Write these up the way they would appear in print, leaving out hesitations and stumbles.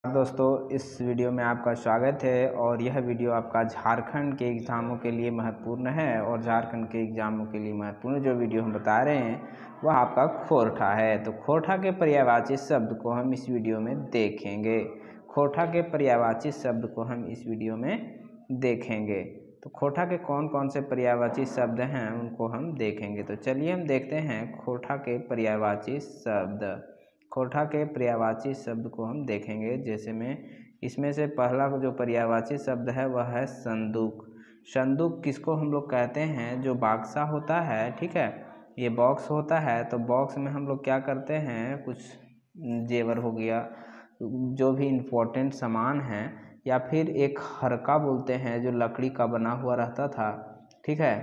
दोस्तों, इस वीडियो में आपका स्वागत है और यह वीडियो आपका झारखंड के एग्ज़ामों के लिए महत्वपूर्ण है। और झारखंड के एग्ज़ामों के लिए महत्वपूर्ण जो वीडियो हम बता रहे हैं वह आपका खोरठा है। तो खोरठा के पर्यायवाची शब्द को हम इस वीडियो में देखेंगे। खोरठा के पर्यायवाची शब्द को हम इस वीडियो में देखेंगे। तो खोरठा के कौन कौन से पर्यायवाची शब्द हैं उनको हम देखेंगे। तो चलिए हम देखते हैं खोरठा के पर्यायवाची शब्द। खोरठा के पर्यायवाची शब्द को हम देखेंगे। जैसे में इसमें से पहला जो पर्यायवाची शब्द है वह है संदूक। संदूक किसको हम लोग कहते हैं? जो बक्सा होता है, ठीक है, ये बॉक्स होता है। तो बॉक्स में हम लोग क्या करते हैं, कुछ जेवर हो गया, जो भी इम्पोर्टेंट सामान है, या फिर एक हरका बोलते हैं जो लकड़ी का बना हुआ रहता था, ठीक है,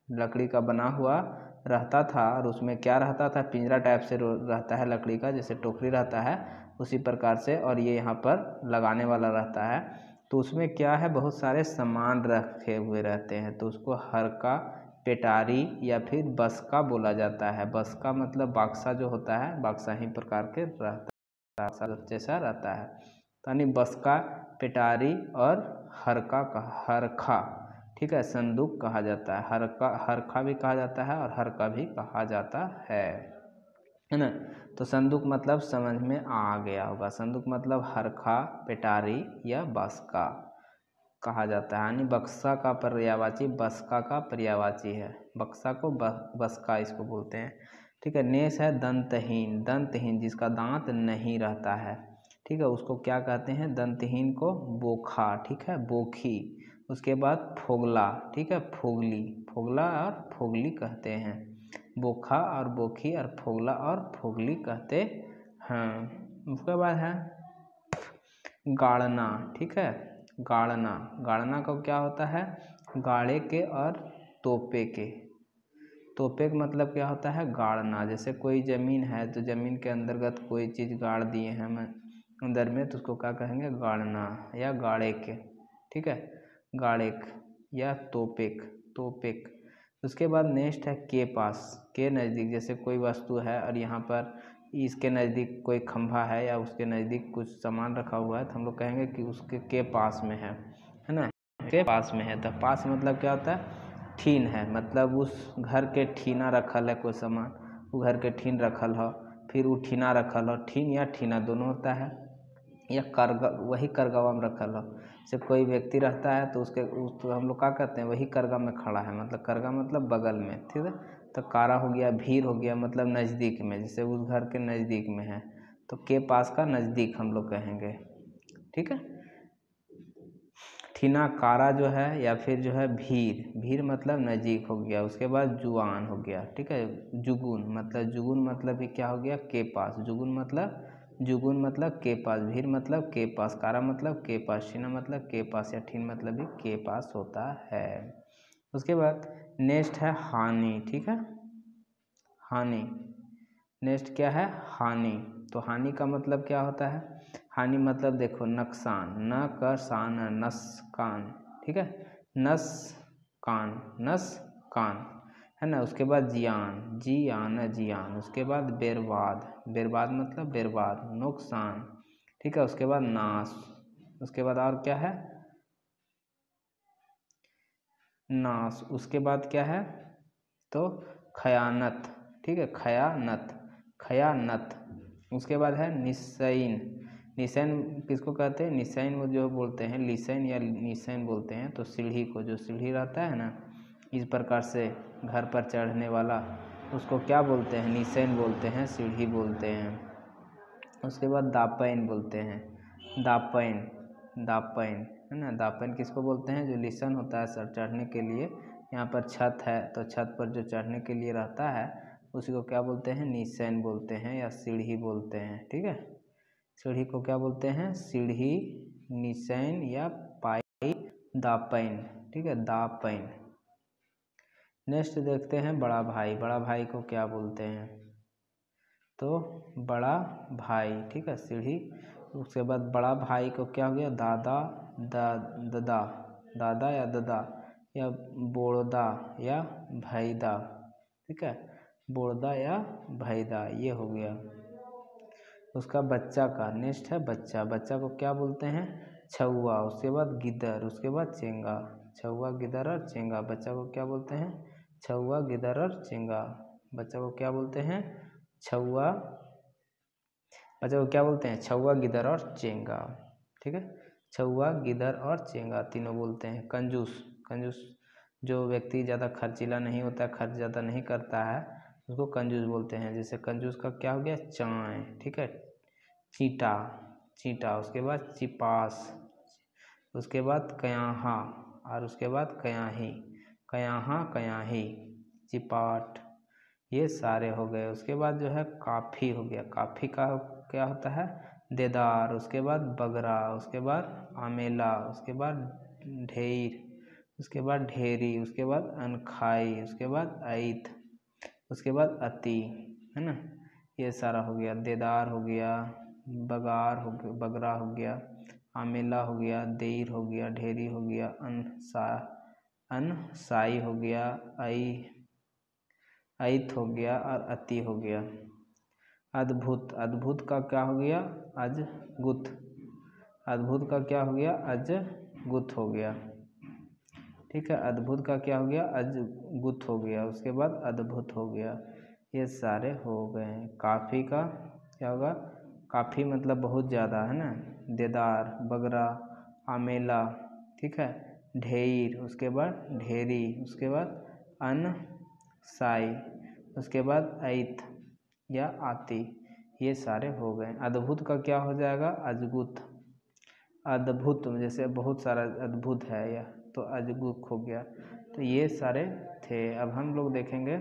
लकड़ी का बना हुआ रहता था। और उसमें क्या रहता था, पिंजरा टाइप से रहता है लकड़ी का, जैसे टोकरी रहता है उसी प्रकार से। और ये यहाँ पर लगाने वाला रहता है। तो उसमें क्या है, बहुत सारे सामान रखे हुए रहते हैं। तो उसको हरका, पेटारी या फिर बस्का बोला जाता है। बस्का मतलब बक्सा जो होता है, बक्सा ही प्रकार के रहता है, जैसा रहता है। यानी बस्का, पेटारी और हरखा, ठीक है, संदूक कहा जाता है। हरखा भी कहा जाता है और हरका भी कहा जाता है ना। तो संदूक मतलब समझ में आ गया होगा। संदूक मतलब हरखा, पेटारी या बस्का कहा जाता है। यानी बक्सा का पर्यायवाची बस्का का पर्यायवाची है। बक्सा को बस्का इसको बोलते हैं, ठीक है। नेस है दंतहीन। दंतहीन जिसका दांत नहीं रहता है, ठीक है, उसको क्या कहते हैं? दंतहीन को बोखा, ठीक है, बोखी। उसके बाद फोगला, ठीक है, फोगली। फोगला और फोगली कहते हैं। बोखा और बोखी और फोगला और फोगली कहते हैं। उसके बाद है गाड़ना, ठीक है, गाड़ना। गाड़ना का क्या होता है? गाड़े के और तोपे के। तोपे का मतलब क्या होता है? गाड़ना। जैसे कोई ज़मीन है तो ज़मीन के अंतर्गत कोई चीज़ गाड़ दिए हैं अंदर में, तो उसको क्या कहेंगे? गाड़ना या गाड़े के, ठीक है, गाड़ेक या तोपेक, तोपेक। उसके बाद नेक्स्ट है के पास, के नज़दीक। जैसे कोई वस्तु है और यहाँ पर इसके नज़दीक कोई खंभा है या उसके नज़दीक कुछ सामान रखा हुआ है, तो हम लोग कहेंगे कि उसके के पास में है ना, के पास में है। तो पास मतलब क्या होता है? ठीन है, मतलब उस घर के ठीना रखल है कोई सामान, वो घर के ठीन रखल हो, फिर वो ठीना रखल हो। ठीन या ठीना दोनों होता है। या करगा, वही करगवा में रखल हो। जैसे कोई व्यक्ति रहता है तो तो हम लोग क्या कहते हैं? वही करगा में खड़ा है, मतलब करगा मतलब बगल में, ठीक है। तो कारा हो गया, भीर हो गया, मतलब नज़दीक में, जैसे उस घर के नज़दीक में है। तो के पास का नज़दीक हम लोग कहेंगे, ठीक है। ठीना, कारा जो है, या फिर जो है भीर, भीर मतलब नज़दीक हो गया। उसके बाद जुआन हो गया, ठीक है। जुगुन मतलब भी क्या हो गया? के पास। जुगुन मतलब के पास। भीर मतलब के पास। कारा मतलब के पास। ठीना मतलब के पास, या ठीन मतलब भी के पास होता है। उसके बाद नेक्स्ट है हानि, ठीक है, हानि। नेक्स्ट क्या है? हानि। तो हानि का मतलब क्या होता है? हानि मतलब देखो, नुकसान, न कर सान, नस्कान, ठीक है, नस कान, नस कान, है ना। उसके बाद जियान, जी आन जियान। उसके बाद बर्बाद, बर्बाद मतलब बर्बाद, नुकसान, ठीक है। उसके बाद नाश। उसके बाद और क्या है? नाश। उसके बाद क्या है? तो खयानत, ठीक है, खयानत, खयानत। उसके बाद है निस्सैन। निस्सैन किसको कहते हैं? निस्सैन वो जो बोलते हैं, लिसैन या निस्सैन बोलते हैं। तो सीढ़ी को, जो सीढ़ी रहता है ना, इस प्रकार से घर पर चढ़ने वाला, उसको क्या बोलते हैं? निस्सैन बोलते हैं, सीढ़ी बोलते हैं। उसके बाद दापैन बोलते हैं, दापैन, दापैन, है ना। दापैन किसको बोलते हैं? जो लिसन होता है सर चढ़ने के लिए। यहाँ पर छत है तो छत पर जो चढ़ने के लिए रहता है उसी को क्या बोलते हैं? निस्सैन बोलते हैं या सीढ़ी बोलते हैं, ठीक है। सीढ़ी को क्या बोलते हैं? सीढ़ी, निस्सैन या पाई, दापैन, ठीक है, दापैन। नेक्स्ट देखते हैं बड़ा भाई। बड़ा भाई को क्या बोलते हैं? तो बड़ा भाई, ठीक है, सीढ़ी। उसके बाद बड़ा भाई को क्या हो गया? दादा, ददा, दादा या ददा, या बोड़दा या भैदा, ठीक है, बोड़दा या भैदा, ये हो गया। उसका बच्चा का, नेक्स्ट है बच्चा, बच्चा को क्या बोलते हैं, छुआ। उसके बाद गिद्दर, उसके बाद चेंगा, छुआ गिद्दर और चेंगा, बच्चा को क्या बोलते हैं, छुआ गिद्दर और चेंगा, बच्चा को क्या बोलते हैं, छुआ, बच्चा को क्या बोलते हैं, छुआ गिद्दर और चेंगा। ठीक है, छुआ गिद्दर और चेंगा तीनों बोलते हैं। कंजूस, कंजूस जो व्यक्ति ज़्यादा खर्चीला नहीं होता है, खर्च ज़्यादा नहीं करता है, उसको कंजूस बोलते हैं। जैसे कंजूस का क्या हो गया, चाय। ठीक है, चींटा, चींटा, उसके बाद चिपास, उसके बाद कयाहा, और उसके बाद कयाही, कयाहा कयाही, चिपाट, ये सारे हो गए। उसके बाद जो है काफ़ी हो गया, काफ़ी का क्या होता है, देदार। उसके बाद बगरा, उसके बाद आमेला, उसके बाद ढेर, उसके बाद ढेरी, उसके बाद अनखाई, उसके बाद ऐत, उसके बाद अति, है ना, ये सारा हो गया। देदार हो गया, बगार हो गया, बगरा हो गया, आमेला हो गया, देर हो गया, ढेरी हो गया, अनसाई हो गया, ऐत हो गया और अति हो गया। अद्भुत, अद्भुत का क्या हो गया, अजगुत, अद्भुत का क्या हो गया, अजगुत हो गया। ठीक है, अद्भुत का क्या हो गया, अजगुत हो गया। उसके बाद अद्भुत हो गया। ये सारे हो गए। काफ़ी का क्या होगा, काफ़ी मतलब बहुत ज़्यादा, है ना, देदार, बगरा, आमेला, ठीक है, ढेर, उसके बाद ढेरी, उसके बाद अनसाई, उसके बाद ऐत या आती, ये सारे हो गए। अद्भुत का क्या हो जाएगा, अजगुत, अद्भुत जैसे बहुत सारा अद्भुत है यह, तो अजगुत हो गया। तो ये सारे थे। अब हम लोग देखेंगे,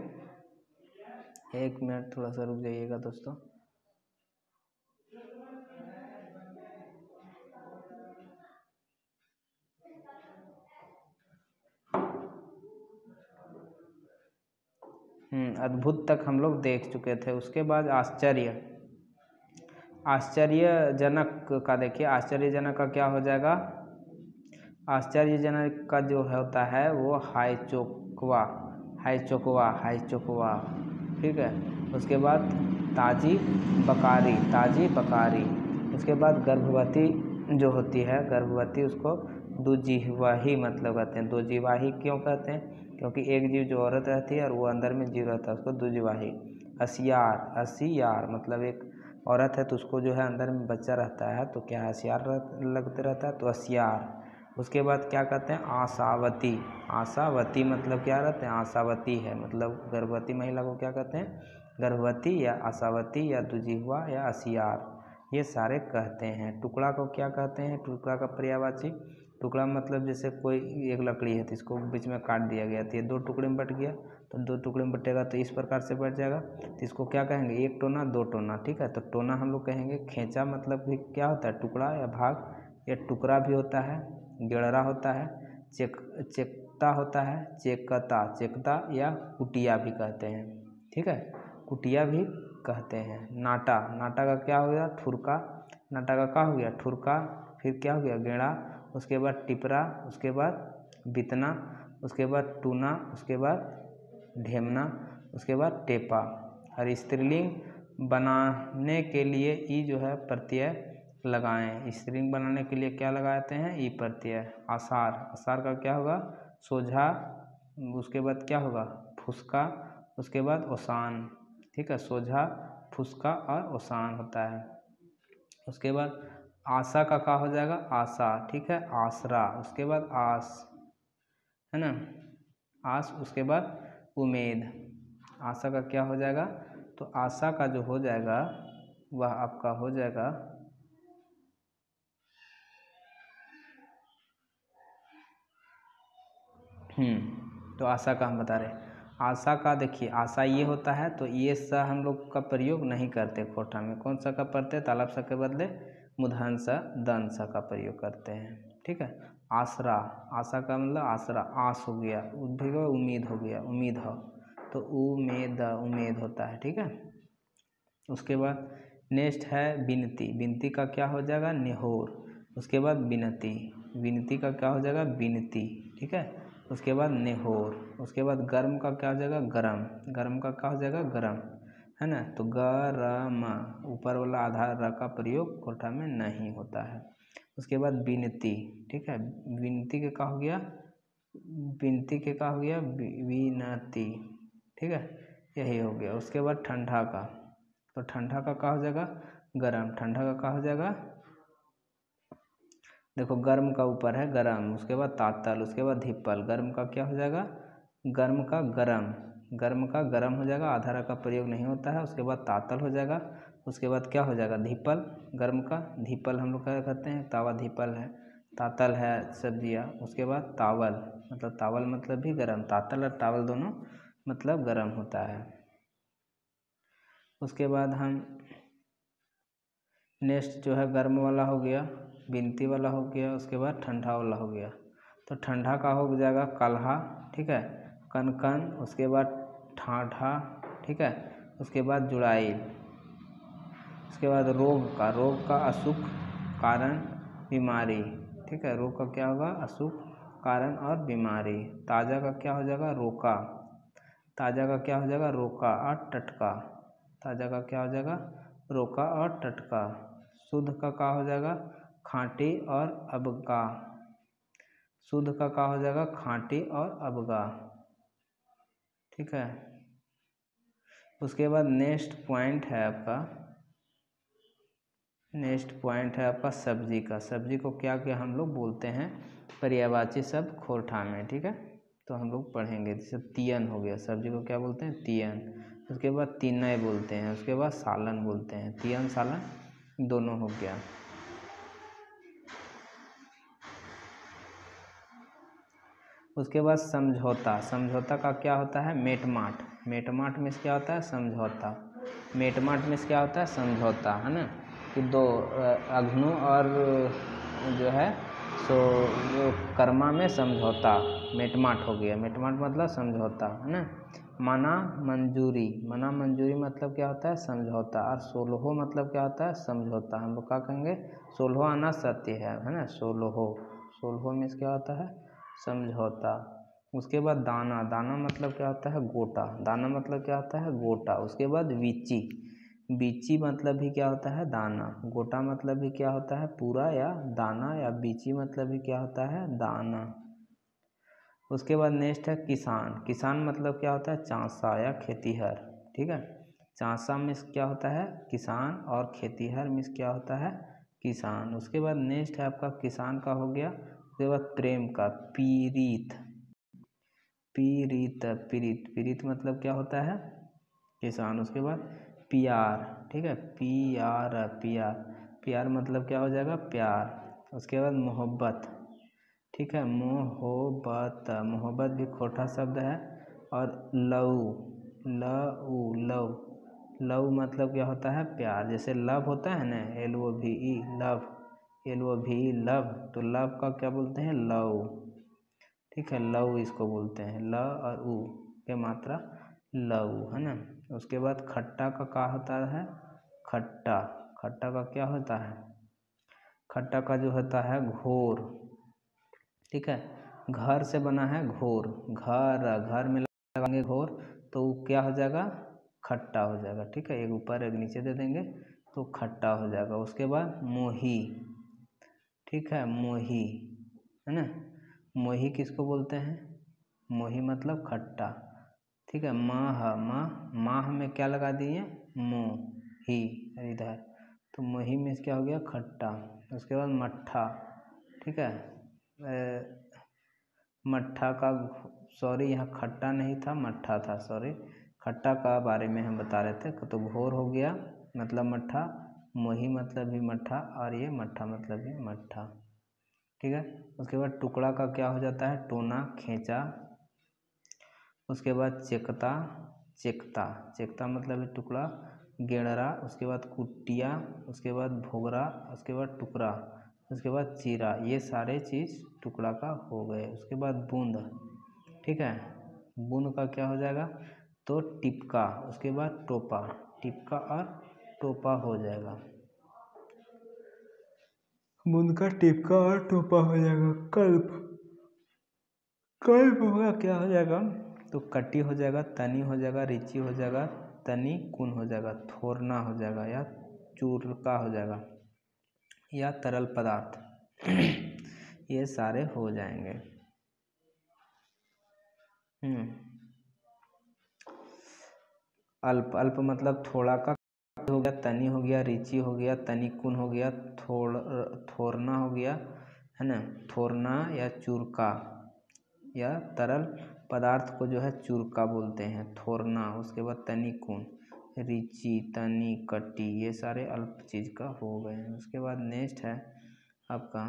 एक मिनट थोड़ा सा रुक जाइएगा दोस्तों। अद्भुत तक हम लोग देख चुके थे। उसके बाद आश्चर्य, आश्चर्यजनक का देखिए, आश्चर्यजनक का क्या हो जाएगा, आश्चर्यजनक का जो होता है वो हाईचोकवा, हाईचोकवा, हाईचोकवा। ठीक है, उसके बाद ताजी बकारी, ताजी बकारी। उसके बाद गर्भवती जो होती है, गर्भवती, उसको दुजिह्वाही मतलब कहते हैं। दुजिह्वाही क्यों कहते हैं, क्योंकि एक जीव जो औरत रहती है और वो अंदर में जीव रहता है, उसको दुजिह्वाही। असियार, असियार मतलब एक औरत है तो उसको जो है अंदर में बच्चा रहता है तो क्या असियार लगते रहता है, तो असियार। उसके बाद क्या कहते हैं, आशावती, आशावती मतलब क्या रहते हैं, आशावती है, मतलब गर्भवती महिला को क्या कहते हैं, गर्भवती या आशावती या दुजिह्वा या असियार, ये सारे कहते हैं। टुकड़ा को क्या कहते हैं, टुकड़ा का पर्यायवाची, टुकड़ा मतलब जैसे कोई एक लकड़ी है तो इसको बीच में काट दिया गया तो ये दो टुकड़े में बट गया, तो दो टुकड़े में बटेगा तो इस प्रकार से बट जाएगा, तो इसको क्या कहेंगे, एक टोना, दो टोना। ठीक है, तो टोना हम लोग कहेंगे। खेचा मतलब भी क्या होता है, टुकड़ा या भाग, या टुकड़ा भी होता है, गेड़रा होता है, चेकता होता है, चेकता, चेकता या कुटिया भी कहते हैं। ठीक है, कुटिया भी कहते हैं। नाटा, नाटा का क्या हो गया, ठुरका, नाटा का क्या हो गया, ठुरका, फिर क्या हो गया, गेड़ा, उसके बाद टिपरा, उसके बाद बितना, उसके बाद टूना, उसके बाद ढेमना, उसके बाद टेपा। और स्त्रीलिंग बनाने के लिए ई जो है प्रत्यय लगाएं। स्त्रीलिंग बनाने के लिए क्या लगाते हैं, ई प्रत्यय। आसार, आसार का क्या होगा, सोझा, उसके बाद क्या होगा, फुसका, उसके बाद ओसान। ठीक है, सोझा, फुसका और ओसान होता है। उसके बाद आशा का क्या हो जाएगा, आशा। ठीक है, आसरा, उसके बाद आस, है ना, आस। उसके बाद उम्मीद। आशा का क्या हो जाएगा, तो आशा का जो हो जाएगा वह आपका हो जाएगा, तो आशा का हम बता रहे हैं। आशा का देखिए, आशा ये होता है तो ये सा हम लोग का प्रयोग नहीं करते खोटा में। कौन सा का पढ़ते, तालाब सा के बदले मूर्धन्य सा, दंत सा का प्रयोग करते हैं। ठीक है, आसरा, आशा का मतलब आसरा, आस हो गया, उम्मीद हो गया, उम्मीद हो, तो उम्मीद, उम्मीद होता है। ठीक है, उसके बाद नेक्स्ट है विनती। विनती का क्या हो जाएगा, निहोर। उसके बाद विनती, विनती का क्या हो जाएगा, विनती। ठीक है, उसके बाद नेहोर। उसके बाद गर्म का क्या हो जाएगा, गरम। गरम का क्या हो जाएगा, गरम, है ना। तो गरम, ऊपर वाला आधा र का प्रयोग खोरठा में नहीं होता है। उसके बाद विनती, ठीक है, विनती के का हो गया, विनती के का हो गया विनती, ठीक है, यही हो गया। उसके बाद ठंडा का, तो ठंडा का हो जाएगा गरम, ठंडा का हो जाएगा, देखो गर्म का ऊपर है गरम, उसके बाद तातल, उसके बाद धिप्पल। गर्म का क्या हो जाएगा, गर्म का गरम, गर्म का गरम हो जाएगा, आधा र का प्रयोग नहीं होता है। उसके बाद तातल हो जाएगा, उसके बाद क्या हो जाएगा धिप्पल, गर्म का धिप्पल हम लोग क्या कहते हैं, तावा धिप्पल है, तातल है सब्जियाँ। उसके बाद तावल, मतलब तावल मतलब भी गरम, तातल और तावल दोनों मतलब गरम होता है। उसके बाद हम नेक्स्ट जो है गर्म वाला हो गया, विनती वाला हो गया, उसके बाद ठंडा वाला हो गया। तो ठंडा का हो जाएगा कल्हा, ठीक है, कनकन, उसके बाद ठाठा, ठीक है, उसके बाद जुड़ाई। उसके बाद रोग का अशुभ कारण बीमारी, ठीक है, रोग का क्या होगा, अशुभ कारण और बीमारी। ताज़ा का क्या हो जाएगा, रोका, ताज़ा का क्या हो जाएगा, रोका और टटका, ताज़ा का क्या हो जाएगा, रोका और टटका। शुद्ध का हो जाएगा, खाँटी और अबगा, शुद्ध का हो जाएगा, खाँटी और अबगा, ठीक है। उसके बाद नेक्स्ट पॉइंट है आपका सब्जी का। सब्जी को क्या क्या हम लोग बोलते हैं, पर्यायवाची शब्द खोरठा में, ठीक है, तो हम लोग पढ़ेंगे। जैसे तियन हो गया, सब्जी को क्या बोलते हैं, तियन। उसके बाद तीनय बोलते हैं, उसके बाद सालन बोलते हैं, तियन सालन दोनों हो गया। उसके बाद समझौता, समझौता का क्या होता है, मेटमाट, मेटमाट में क्या होता है, समझौता, मेटमाट में क्या होता है, समझौता, है ना, कि दो अघनु और जो है सो कर्मा में समझौता, मेटमाट हो गया। मेटमाट मतलब समझौता, है ना। मना मंजूरी, मना मंजूरी मतलब क्या होता है, समझौता। और सोलहो मतलब क्या होता है, समझौता। हम लोग क्या कहेंगे, सोलहो आना सत्य है ना, सोलहो, सोलहो में क्या होता है, समझौता। उसके बाद दाना, दाना मतलब क्या होता है, गोटा, दाना मतलब क्या होता है, गोटा। उसके बाद बीची, बीची मतलब भी क्या होता है, दाना। गोटा मतलब भी क्या होता है, पूरा या दाना, या बीची मतलब भी क्या होता है, दाना। उसके बाद नेक्स्ट है किसान, किसान मतलब क्या होता है, चांसा या खेतीहर, ठीक है, चांसा मीन्स क्या होता है, किसान, और खेतीहर मीन्स क्या होता है, किसान। उसके बाद नेक्स्ट है आपका किसान का हो गया। उसके बाद प्रेम का, पीड़ित, पीड़ित, पीड़ित, पीड़ित मतलब क्या होता है, किसान। उसके बाद प्यार, ठीक है, प्यार, प्यार, प्यार मतलब क्या हो जाएगा, प्यार। उसके बाद मोहब्बत, ठीक है, मोहब्बत, मोहब्बत भी खोटा शब्द है। और लव, लव, लव, लव मतलब क्या होता है, प्यार। जैसे लव होता है ना, LOVE, लव, LOVE, लव, तो लव का क्या बोलते हैं, लव, ठीक है, लव इसको बोलते हैं, ल और उ के मात्रा लव, है ना। उसके बाद खट्टा का क्या होता है, खट्टा, खट्टा का क्या होता है, खट्टा का जो होता है घोर, ठीक है, घर से बना है घोर, घर, घर में लगाएंगे घोर तो क्या हो जाएगा, खट्टा हो जाएगा, ठीक है, एक ऊपर एक नीचे दे देंगे तो खट्टा हो जाएगा। उसके बाद मोही, ठीक है, मोही, है ना, मोही किसको बोलते हैं, मोही मतलब खट्टा, ठीक है। माह, माह में क्या लगा दिए, मोही, इधर, तो मोही में क्या हो गया, खट्टा। उसके बाद मट्ठा, ठीक है, मट्ठा का, सॉरी यहाँ खट्टा नहीं था, मट्ठा था, सॉरी, खट्टा का बारे में हम बता रहे थे। तो घोर हो गया मतलब मट्ठा, मोही मतलब भी मट्ठा, और ये मट्ठा मतलब भी मट्ठा, ठीक है। उसके बाद टुकड़ा का क्या हो जाता है, टोना, खींचा। उसके बाद चेकता, चेकता, चेकता मतलब टुकड़ा, गेड़रा। उसके बाद कुटिया, उसके बाद भोगरा, उसके बाद टुकड़ा, उसके बाद चीरा, ये सारे चीज़ टुकड़ा का हो गए। उसके बाद बूंद, ठीक है, बूंद का क्या हो जाएगा, तो टिपका। उसके बाद टोपा, टिपका और टोपा हो जाएगा, बूंद का टिपका और टोपा हो जाएगा। कल्प, कल्प का क्या हो जाएगा, तो कटी हो जाएगा, तनी हो जाएगा, रिची हो जाएगा, तनी कुन हो जाएगा, थोरना हो जाएगा या चूरका हो जाएगा या तरल पदार्थ ये सारे हो जाएंगे। अल्प, अल्प मतलब थोड़ा का हो गया, तनी हो गया, रिची हो गया, तनिकुन हो गया, थोरना हो गया, है ना, थोरना या चूरका या तरल पदार्थ को जो है चूरका बोलते हैं, थोरना। उसके बाद तनिकुन, रिची, तनी, कटी, ये सारे अल्प चीज़ का हो गए हैं। उसके बाद नेक्स्ट है आपका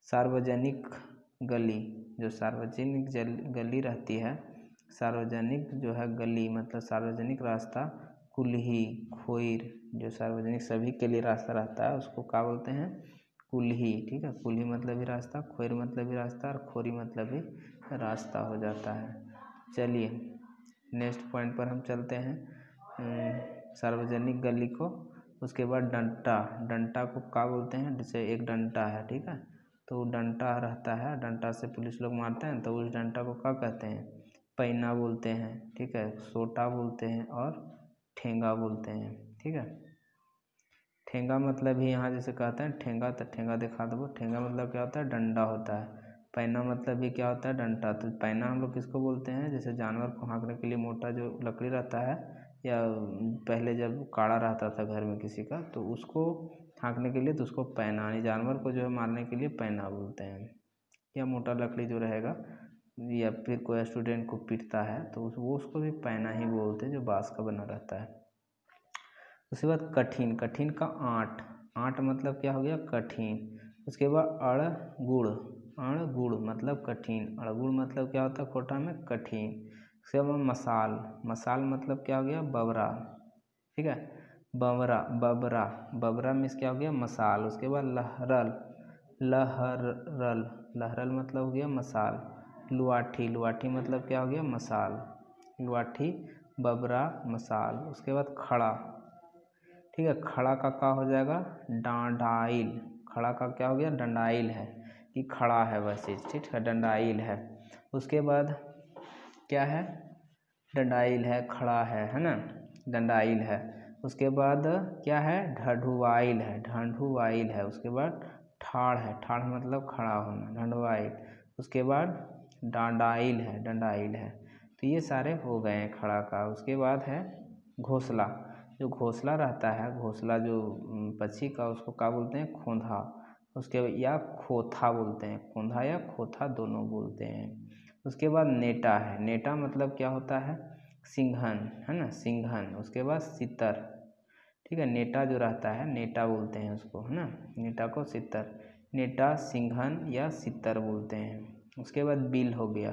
सार्वजनिक गली। जो सार्वजनिक गली रहती है, सार्वजनिक जो है गली मतलब सार्वजनिक रास्ता, कुल्ही, खोइर, जो सार्वजनिक सभी के लिए रास्ता रहता है उसको क्या बोलते हैं, कुल्ही। ठीक है, कुल्ही मतलब भी रास्ता, खोइर मतलब भी रास्ता और खोरी मतलब भी रास्ता हो जाता है। चलिए नेक्स्ट पॉइंट पर हम चलते हैं, सार्वजनिक गली को। उसके बाद डंटा, डंटा को क्या बोलते हैं, जैसे एक डंटा है, ठीक है, तो डंटा रहता है, डंटा से पुलिस लोग मारते हैं तो उस डंटा को क्या कहते हैं, पैना बोलते हैं। ठीक है, सोटा बोलते हैं और ठेंगा बोलते हैं। ठीक है, ठेंगा मतलब ही यहाँ जैसे कहते हैं ठेंगा, तो ठेंगा दिखा दो। ठेंगा मतलब क्या होता है, डंडा होता है। पैना मतलब भी क्या होता है, डंडा। तो पैना हम लोग किसको बोलते हैं, जैसे जानवर को हाँकने के लिए मोटा जो लकड़ी रहता है, या पहले जब काड़ा रहता था घर में किसी का तो उसको हाँकने के लिए तो उसको पैना, यानी जानवर को जो है मारने के लिए पैना बोलते हैं। या मोटा लकड़ी जो रहेगा, या फिर कोई स्टूडेंट को पीटता है तो वो उसको भी पैना ही बोलते हैं, जो बाँस का बना रहता है। उसके बाद कठिन, कठिन का आँट, आँट मतलब क्या हो गया, कठिन। उसके बाद अड़गुड़, अड़गुड़ मतलब कठिन, अड़गुड़ मतलब क्या होता है कोटा में, कठिन। उसके बाद मसाल, मसाल मतलब क्या हो गया, बबरा। ठीक है, बबरा, बबरा, बबरा मीन्स क्या हो गया, मसाल। उसके बाद लहरल, लहरल, लहरल मतलब हो गया मसाल। लुआठी, लुआठी मतलब क्या हो गया, मसाल। लुआठी, बबरा, मसाल। उसके बाद खड़ा, ठीक है, खड़ा का क्या हो जाएगा, डांडाइल। खड़ा का क्या हो गया, डंडाइल है कि खड़ा है वह चीज़, ठीक है, डंडाइल है। उसके बाद क्या है, डंडाइल है, खड़ा है ना, डंडाइल है। उसके बाद क्या है, ढढुआइल है, ढंढुआइल है। उसके बाद ठाड़ है, ठाड़ मतलब खड़ा होना, ढंढुआइल। उसके बाद डांडाइल है, डंडाइल है। तो ये सारे हो गए हैं खड़ा का। उसके बाद है घोंसला, जो घोंसला रहता है, घोंसला जो पक्षी का, उसको क्या बोलते हैं, खोंधा। उसके या खोथा बोलते हैं, खोंधा या खोथा दोनों बोलते हैं। उसके बाद नेटा है, नेटा मतलब क्या होता है, सिंघन, है ना, सिंघन। उसके बाद सितर, ठीक है, नेटा जो रहता है नेटा बोलते हैं उसको, है ना, नेटा को सितर, नेटा, सिंघन या सितर बोलते हैं। उसके बाद बिल हो गया,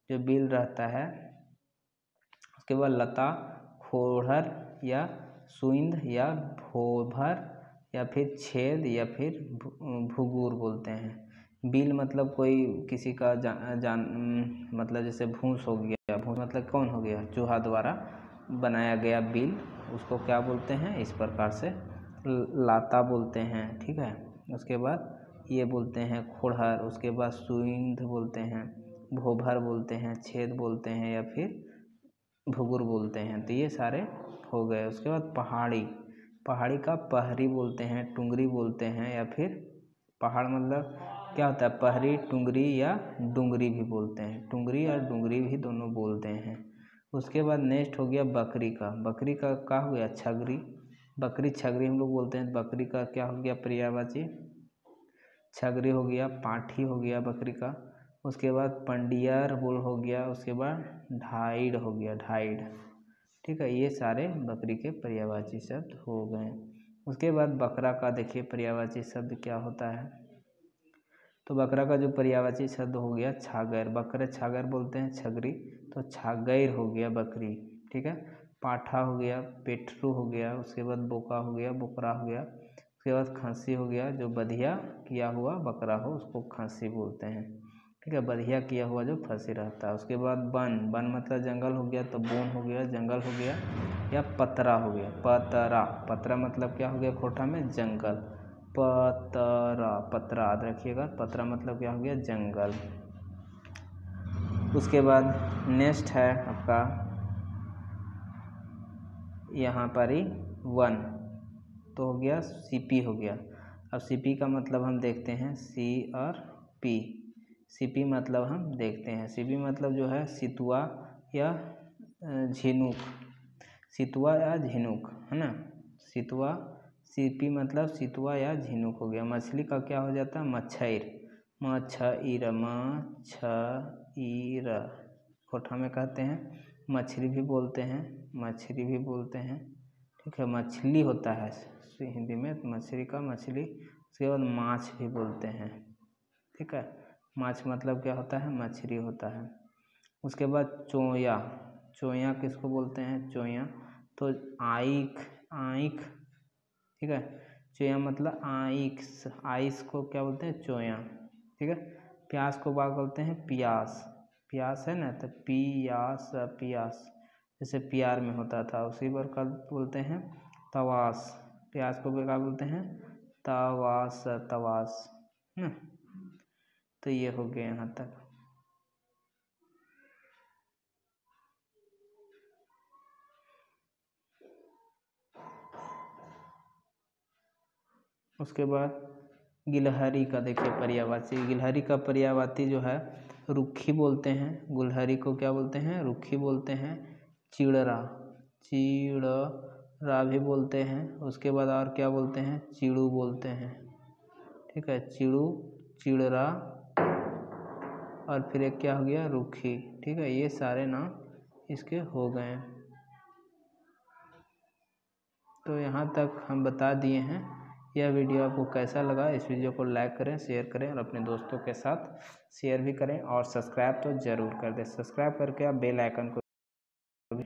जो बिल रहता है। उसके बाद लता, खोहर या सुइंद या भोभर या फिर छेद या फिर भुगुर बोलते हैं। बिल मतलब कोई किसी का मतलब जैसे भूस हो गया, भूस मतलब कौन हो गया, चूहा द्वारा बनाया गया बिल, उसको क्या बोलते हैं, इस प्रकार से लाता बोलते हैं। ठीक है, उसके बाद ये बोलते हैं खोहर। उसके बाद सुइंद बोलते हैं, भोभर बोलते हैं, छेद बोलते हैं या फिर भुगुर बोलते हैं। तो ये सारे हो गए। उसके बाद पहाड़ी, पहाड़ी का पहरी बोलते हैं, टुंगरी बोलते हैं या फिर पहाड़ मतलब क्या होता है, पहरी, टुंगरी या डुंगरी भी बोलते हैं, टुंगरी और डुंगरी भी दोनों बोलते हैं। उसके बाद नेक्स्ट हो गया बकरी का, बकरी का क्या हो गया, छगरी, बकरी छगरी हम लोग बोलते हैं। बकरी का क्या हो गया, पर्यायवाची, छगरी हो गया, पाठी हो गया बकरी का। उसके बाद पंडियर बोल हो गया। उसके बाद ढाइड हो गया, ढाइड। ठीक है, ये सारे बकरी के पर्यायवाची शब्द हो गए। उसके बाद बकरा का देखिए पर्यायवाची शब्द क्या होता है। तो बकरा का जो पर्यायवाची शब्द हो गया छागर, बकरे छागर बोलते हैं, छगरी, तो छागैर हो गया बकरी। ठीक है, पाठा हो गया, पेटरू हो गया। उसके बाद बोका हो गया, बोकरा हो गया। उसके बाद खस्सी हो गया, जो बधिया किया हुआ बकरा हो उसको खस्सी बोलते हैं। ठीक है, बधिया किया हुआ जो खस्सी रहता है। उसके बाद वन, वन मतलब जंगल हो गया, तो बोन हो गया, जंगल हो गया या पतरा हो गया, पतरा, पतरा मतलब क्या हो गया खोटा में, जंगल, पतरा, पतरा याद रखिएगा, पतरा मतलब क्या हो गया, जंगल। उसके बाद नेक्स्ट है आपका यहाँ पर ही 1 तो हो गया CP हो गया। अब CP का मतलब हम देखते हैं C और P। CP मतलब हम देखते हैं, CP मतलब जो है सितुआ या झिनुक, सितुआ या झिनुक है ना। सितुआ, CP मतलब सितुआ या झिनुक हो गया। मछली का क्या हो जाता है मच्छर, मच्छर, मच्छर, कोठा में कहते हैं, मछली भी बोलते हैं, मछली भी बोलते हैं, ठीक है। मछली होता है हिंदी में मछली का, मछली। उसके बाद माछ भी बोलते हैं, ठीक है। माछ मतलब क्या होता है मछली होता है। उसके बाद चोया, चोया किसको बोलते हैं चोया, तो आइक, आइक, ठीक है। चोया मतलब आइक, आइस को क्या बोलते हैं चोया, ठीक है। प्यास को क्या बोलते हैं पियास, प्यास है ना तो पियास, पियास जैसे प्यार में होता था, उसी पर कल बोलते हैं तवास, प्यास को क्या बोलते हैं तवास, तवास ना। तो ये हो गया यहाँ तक। उसके बाद गिलहरी का देखिए पर्यायवाची, गिलहरी का पर्यायवाची जो है रुखी बोलते हैं, गुलहरी को क्या बोलते हैं रुखी बोलते हैं। चिड़रा, चिड़रा भी बोलते हैं। उसके बाद और क्या बोलते हैं चिड़ू बोलते हैं, ठीक है। चिड़ू, चिड़रा और फिर एक क्या हो गया रुखी, ठीक है। ये सारे नाम इसके हो गए। तो यहाँ तक हम बता दिए हैं। यह वीडियो आपको कैसा लगा, इस वीडियो को लाइक करें, शेयर करें और अपने दोस्तों के साथ शेयर भी करें और सब्सक्राइब तो ज़रूर कर दें। सब्सक्राइब करके आप बेल आइकन को भी।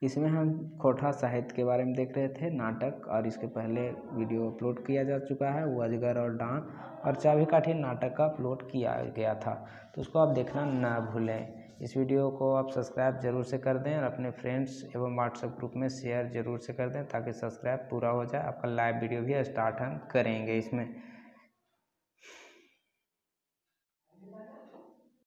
इसमें हम खोटा साहित्य के बारे में देख रहे थे नाटक, और इसके पहले वीडियो अपलोड किया जा चुका है, वो अजगर और डांग और चाबी काठी नाटक का अपलोड किया गया था, तो उसको आप देखना ना भूलें। इस वीडियो को आप सब्सक्राइब जरूर से कर दें और अपने फ्रेंड्स एवं व्हाट्सएप ग्रुप में शेयर जरूर से कर दें ताकि सब्सक्राइब पूरा हो जाए। आपका लाइव वीडियो भी स्टार्ट हम करेंगे इसमें।